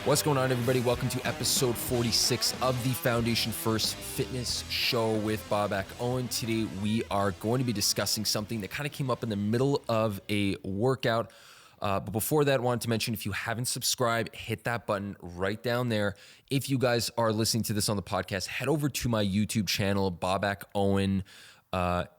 What's going on, everybody? Welcome to episode 46 of the Foundation First Fitness Show with Bobak Owen. Today, we are going to be discussing something that kind of came up in the middle of a workout. But before that, I wanted to mention, if you haven't subscribed, hit that button right down there. If you guys are listening to this on the podcast, head over to my YouTube channel, Bobak Owen.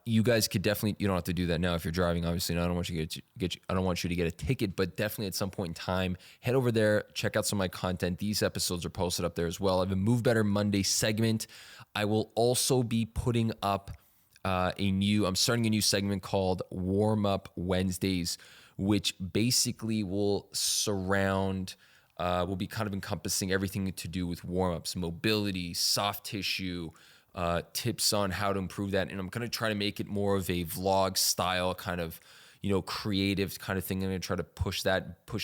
You guys could definitely, you don't have to do that now if you're driving, obviously. I don't want you to get a ticket, but definitely at some point in time, head over there, check out some of my content. These episodes are posted up there as well. I have a Move Better Monday segment. I will also be putting up I'm starting a new segment called Warm Up Wednesdays, which basically will be kind of encompassing everything to do with warm-ups, mobility, soft tissue, tips on how to improve that. And I'm going to try to make it more of a vlog style kind of, creative kind of thing. I'm going to try to push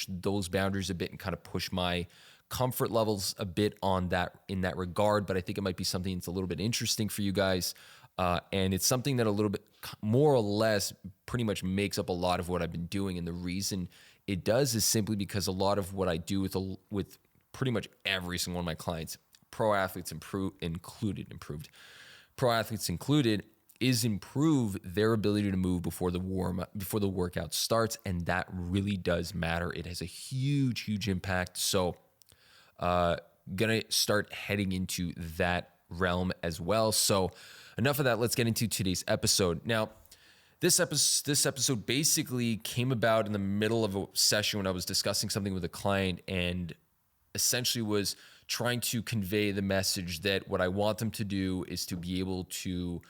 those boundaries a bit and kind of push my comfort levels a bit in that regard. But I think it might be something that's a little bit interesting for you guys. And it's something that a little bit more or less pretty much makes up a lot of what I've been doing. And the reason it does is simply because a lot of what I do with pretty much every single one of my clients, pro athletes included, is improve their ability to move before the workout starts. And that really does matter. It has a huge, huge impact. So gonna start heading into that realm as well. So enough of that. Let's get into today's episode. Now, this episode basically came about in the middle of a session when I was discussing something with a client and essentially was trying to convey the message that what I want them to do is to be able to,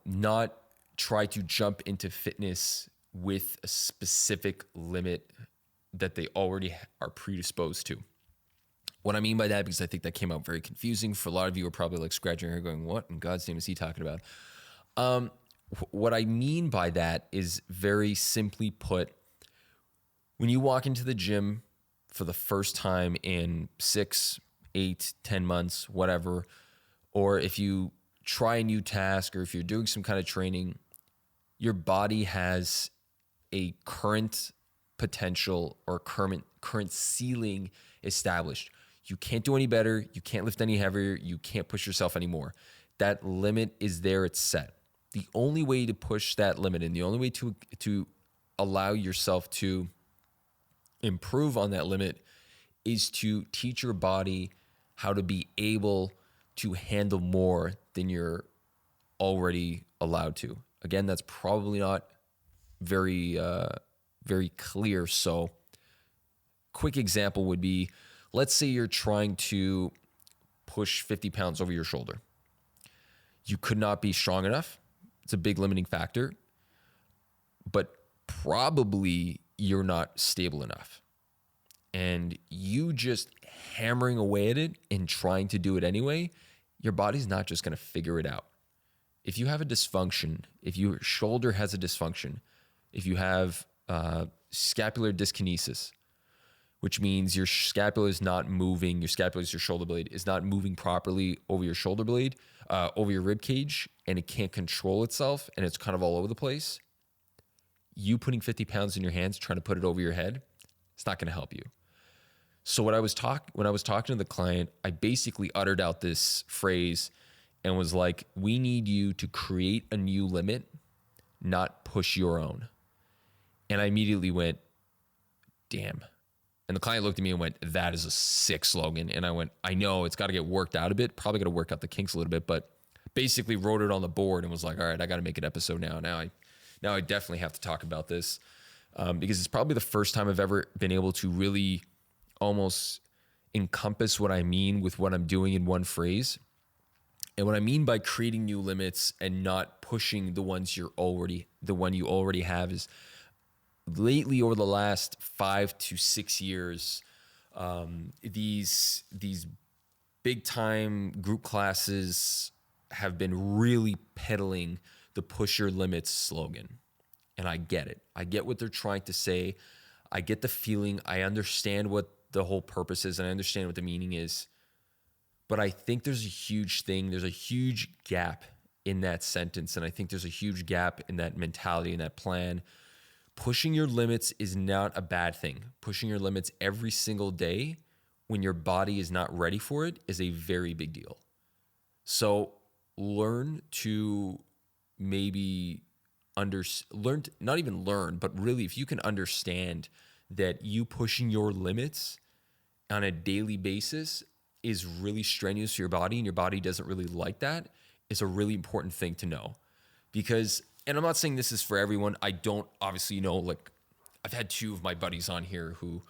not try to jump into fitness with a specific limit that they already are predisposed to. What I mean by that, because I think that came out very confusing for a lot of you, are probably like scratching your head going, what in God's name is he talking about? What I mean by that is, very simply put, when you walk into the gym for the first time in 6, 8, 10 months, whatever, or if you try a new task or if you're doing some kind of training, your body has a current potential or current ceiling established. You can't do any better. You can't lift any heavier. You can't push yourself anymore. That limit is there. It's set. The only way to push that limit and the only way to allow yourself to improve on that limit is to teach your body how to be able to handle more than you're already allowed to. Again, that's probably not very clear. So quick example would be, let's say you're trying to push 50 pounds over your shoulder. You could not be strong enough. It's a big limiting factor, but probably you're not stable enough. And you just hammering away at it and trying to do it anyway, your body's not just going to figure it out. If you have a dysfunction, if your shoulder has a dysfunction, if you have scapular dyskinesis, which means your scapula is not moving, your scapula is your shoulder blade, is not moving properly over your shoulder blade, over your rib cage, and it can't control itself, and it's kind of all over the place. You putting 50 pounds in your hands, trying to put it over your head, it's not going to help you. So when I was talking to the client, I basically uttered out this phrase and was like, we need you to create a new limit, not push your own. And I immediately went, damn. And the client looked at me and went, that is a sick slogan. And I went, I know, it's got to get worked out a bit. Probably got to work out the kinks a little bit, but basically wrote it on the board and was like, all right, I got to make an episode now. Now I definitely have to talk about this because it's probably the first time I've ever been able to really almost encompass what I mean with what I'm doing in one phrase. And what I mean by creating new limits and not pushing the one you already have is, lately, over the last 5 to 6 years, these big time group classes have been really peddling the push your limits slogan. And I get it. I get what they're trying to say. I get the feeling. I understand what the whole purpose is, and I understand what the meaning is. But I think there's a huge thing. There's a huge gap in that sentence. And I think there's a huge gap in that mentality, in that plan. Pushing your limits is not a bad thing. Pushing your limits every single day when your body is not ready for it is a very big deal. So learn to maybe not even learn, but really if you can understand that you pushing your limits on a daily basis is really strenuous for your body and your body doesn't really like that, is a really important thing to know. Because, and I'm not saying this is for everyone. I don't obviously know, like I've had two of my buddies on here who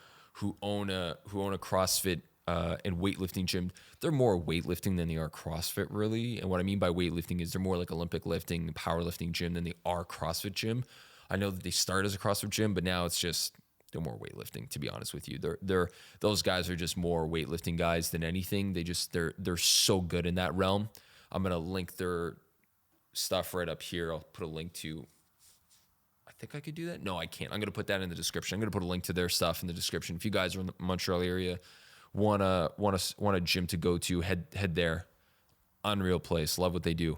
own a CrossFit and weightlifting gym. They're more weightlifting than they are CrossFit, really. And what I mean by weightlifting is they're more like Olympic lifting, powerlifting gym than they are CrossFit gym. I know that they started as a CrossFit gym, but now it's just they're more weightlifting. To be honest with you, those guys are just more weightlifting guys than anything. They're so good in that realm. I'm gonna link their stuff right up here. I'll put a link to. I think I could do that. No, I can't. I'm gonna put that in the description. I'm gonna put a link to their stuff in the description. If you guys are in the Montreal area, want a gym to go to, head there. Unreal place. Love what they do.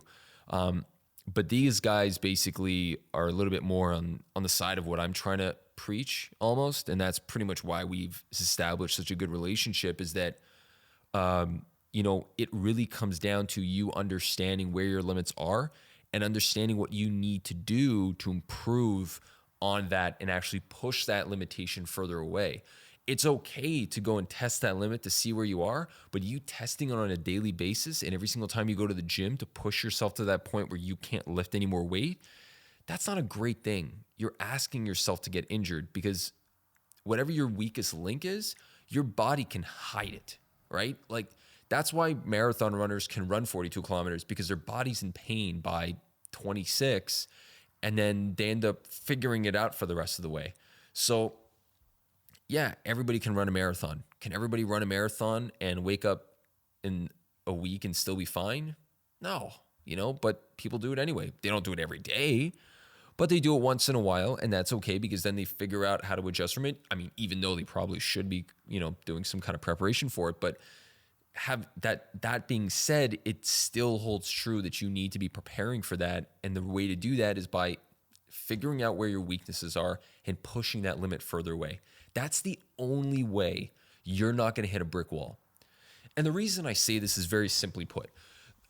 But these guys basically are a little bit more on the side of what I'm trying to preach almost. And that's pretty much why we've established such a good relationship, is that, it really comes down to you understanding where your limits are and understanding what you need to do to improve on that and actually push that limitation further away. It's okay to go and test that limit to see where you are, but you testing it on a daily basis and every single time you go to the gym to push yourself to that point where you can't lift any more weight, that's not a great thing. You're asking yourself to get injured, because whatever your weakest link is, your body can hide it, right? Like that's why marathon runners can run 42 kilometers, because their body's in pain by 26 and then they end up figuring it out for the rest of the way. So yeah, everybody can run a marathon. Can everybody run a marathon and wake up in a week and still be fine? No, but people do it anyway. They don't do it every day, but they do it once in a while, and that's okay, because then they figure out how to adjust from it. I mean, even though they probably should be, doing some kind of preparation for it, but have that being said, it still holds true that you need to be preparing for that. And the way to do that is by figuring out where your weaknesses are and pushing that limit further away. That's the only way you're not going to hit a brick wall. And the reason I say this is very simply put.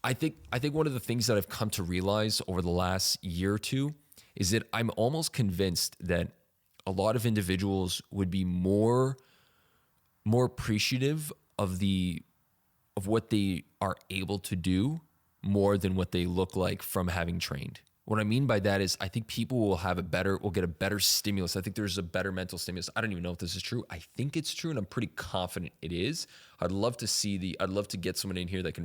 I think one of the things that I've come to realize over the last year or two is that I'm almost convinced that a lot of individuals would be more appreciative of what they are able to do more than what they look like from having trained. What I mean by that is I think people will get a better stimulus. I think there's a better mental stimulus. I don't even know if this is true. I think it's true, and I'm pretty confident it is. I'd love to get someone in here that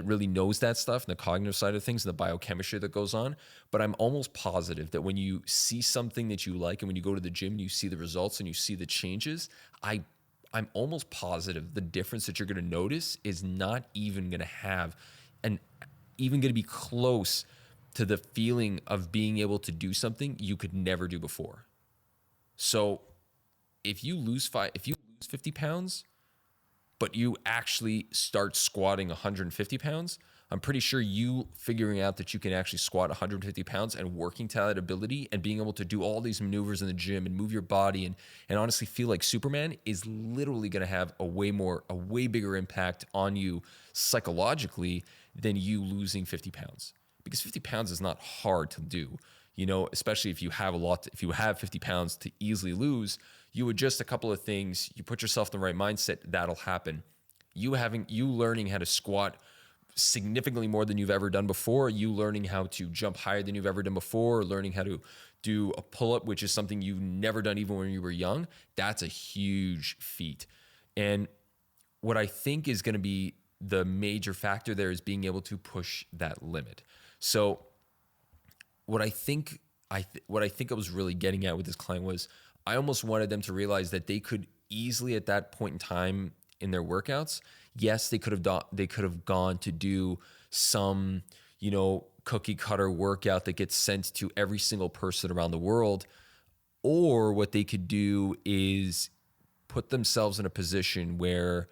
really knows that stuff and the cognitive side of things and the biochemistry that goes on. But I'm almost positive that when you see something that you like and when you go to the gym and you see the results and you see the changes, I'm almost positive the difference that you're going to notice is not even going to have even going to be close to the feeling of being able to do something you could never do before. So if you lose 50 pounds, but you actually start squatting 150 pounds, I'm pretty sure you figuring out that you can actually squat 150 pounds and working to that ability and being able to do all these maneuvers in the gym and move your body and honestly feel like Superman is literally going to have a way bigger impact on you psychologically than you losing 50 pounds. Because 50 pounds is not hard to do, especially if you have 50 pounds to easily lose. You adjust a couple of things, you put yourself in the right mindset, that'll happen. You learning how to squat significantly more than you've ever done before, you learning how to jump higher than you've ever done before, learning how to do a pull-up, which is something you've never done even when you were young, that's a huge feat. And what I think is going to be the major factor there is being able to push that limit. So what I think I was really getting at with this client was I almost wanted them to realize that they could easily at that point in time in their workouts, yes, they could have gone to do some, cookie cutter workout that gets sent to every single person around the world. Or what they could do is put themselves in a position where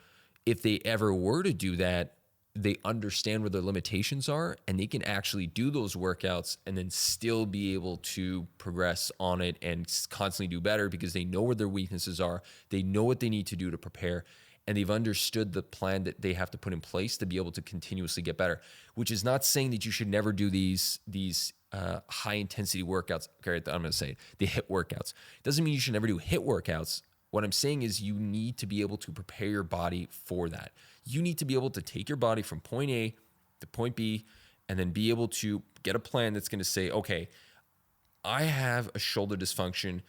if they ever were to do that, they understand where their limitations are and they can actually do those workouts and then still be able to progress on it and constantly do better because they know where their weaknesses are. They know what they need to do to prepare. and they've understood the plan that they have to put in place to be able to continuously get better, which is not saying that you should never do these high intensity workouts. Okay, I'm going to say it, the HIIT workouts. It doesn't mean you should never do HIIT workouts. What I'm saying is you need to be able to prepare your body for that. You need to be able to take your body from point A to point B and then be able to get a plan that's going to say, okay, I have a shoulder dysfunction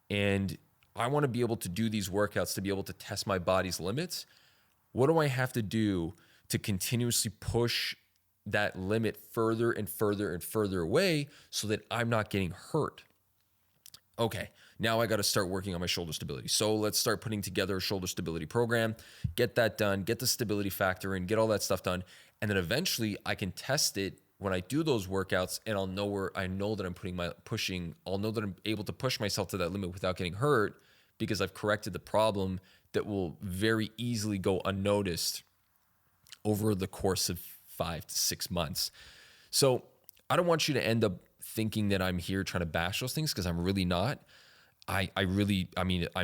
and I want to be able to do these workouts to be able to test my body's limits. What do I have to do to continuously push that limit further and further and further away so that I'm not getting hurt? Okay, now I got to start working on my shoulder stability. So let's start putting together a shoulder stability program, get that done, get the stability factor in, get all that stuff done. And then eventually I can test it when I do those workouts, and I'll know where I know that I'll know that I'm able to push myself to that limit without getting hurt because I've corrected the problem that will very easily go unnoticed over the course of 5 to 6 months. So I don't want you to end up thinking that I'm here trying to bash those things because I'm really not. I'm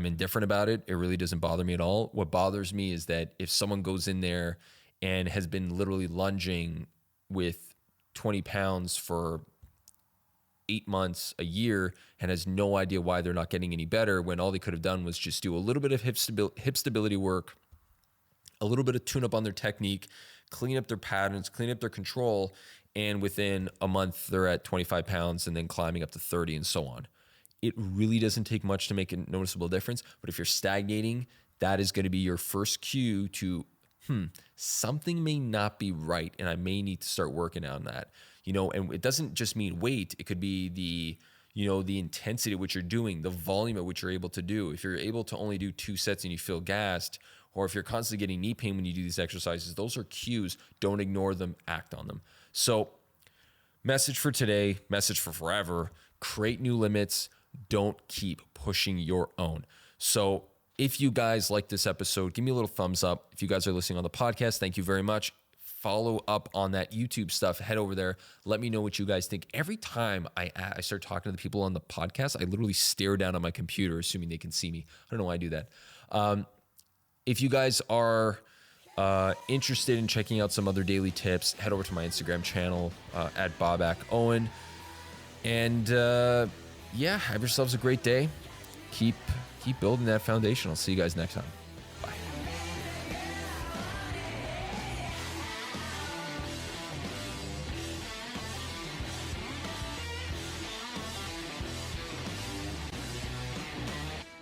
indifferent about it. It really doesn't bother me at all. What bothers me is that if someone goes in there and has been literally lunging with 20 pounds for 8 months, a year, and has no idea why they're not getting any better when all they could have done was just do a little bit of hip stability work, a little bit of tune up on their technique, clean up their patterns, clean up their control, and within a month they're at 25 pounds and then climbing up to 30 and so on. It really doesn't take much to make a noticeable difference, but if you're stagnating, that is going to be your first cue to something may not be right and I may need to start working on that. And it doesn't just mean weight. It could be the intensity at which you're doing, the volume at which you're able to do. If you're able to only do 2 sets and you feel gassed, or if you're constantly getting knee pain when you do these exercises, those are cues. Don't ignore them, act on them. So message for today, message for forever, create new limits. Don't keep pushing your own. So if you guys like this episode, give me a little thumbs up. If you guys are listening on the podcast, thank you very much. Follow up on that YouTube stuff. Head over there. Let me know what you guys think. Every time I start talking to the people on the podcast, I literally stare down on my computer, assuming they can see me. I don't know why I do that. If you guys are interested in checking out some other daily tips, head over to my Instagram channel at BobAckOwen. And have yourselves a great day. Keep building that foundation. I'll see you guys next time.